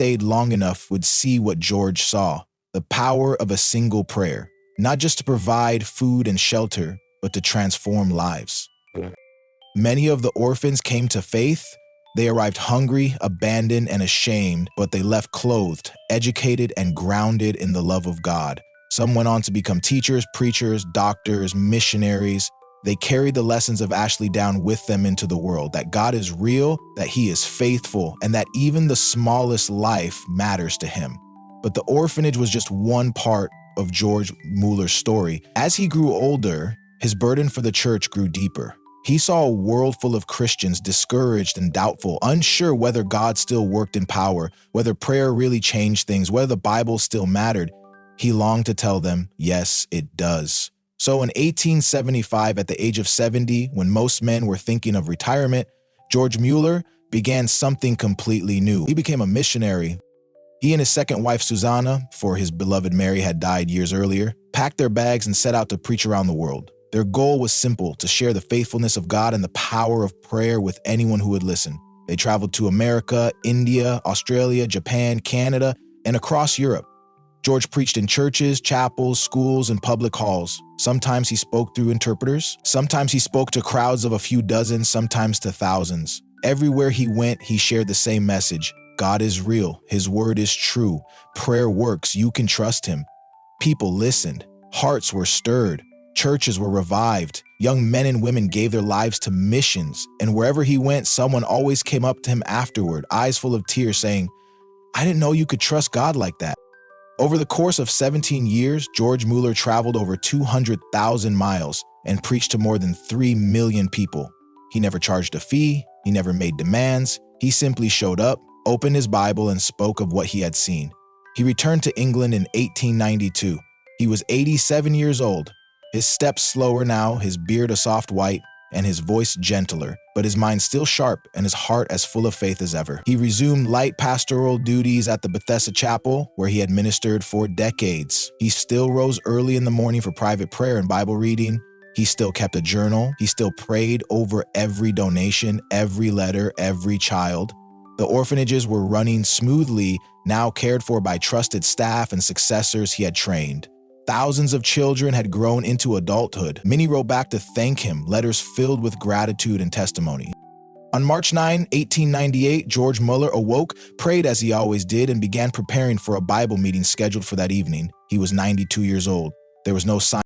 stayed long enough would see what George saw, the power of a single prayer, not just to provide food and shelter, but to transform lives. Many of the orphans came to faith. They arrived hungry, abandoned, and ashamed, but they left clothed, educated, and grounded in the love of God. Some went on to become teachers, preachers, doctors, missionaries. They carried the lessons of Ashley down with them into the world, that God is real, that He is faithful, and that even the smallest life matters to Him. But the orphanage was just one part of George Muller's story. As he grew older, his burden for the church grew deeper. He saw a world full of Christians discouraged and doubtful, unsure whether God still worked in power, whether prayer really changed things, whether the Bible still mattered. He longed to tell them, yes, it does. So in 1875, at the age of 70, when most men were thinking of retirement, George Muller began something completely new. He became a missionary. He and his second wife, Susanna, for his beloved Mary had died years earlier, packed their bags and set out to preach around the world. Their goal was simple: to share the faithfulness of God and the power of prayer with anyone who would listen. They traveled to America, India, Australia, Japan, Canada, and across Europe. George preached in churches, chapels, schools, and public halls. Sometimes he spoke through interpreters. Sometimes he spoke to crowds of a few dozen, sometimes to thousands. Everywhere he went, he shared the same message: God is real. His word is true. Prayer works. You can trust Him. People listened. Hearts were stirred. Churches were revived. Young men and women gave their lives to missions. And wherever he went, someone always came up to him afterward, eyes full of tears, saying, "I didn't know you could trust God like that." Over the course of 17 years, George Muller traveled over 200,000 miles and preached to more than 3 million people. He never charged a fee. He never made demands. He simply showed up, opened his Bible, and spoke of what he had seen. He returned to England in 1892. He was 87 years old. His steps slower now, his beard a soft white, and his voice gentler, but his mind still sharp and his heart as full of faith as ever. He resumed light pastoral duties at the Bethesda Chapel, where he had ministered for decades. He still rose early in the morning for private prayer and Bible reading. He still kept a journal. He still prayed over every donation, every letter, every child. The orphanages were running smoothly, now cared for by trusted staff and successors he had trained. Thousands of children had grown into adulthood. Many wrote back to thank him, letters filled with gratitude and testimony. On March 9, 1898, George Muller awoke, prayed as he always did, and began preparing for a Bible meeting scheduled for that evening. He was 92 years old. There was no sign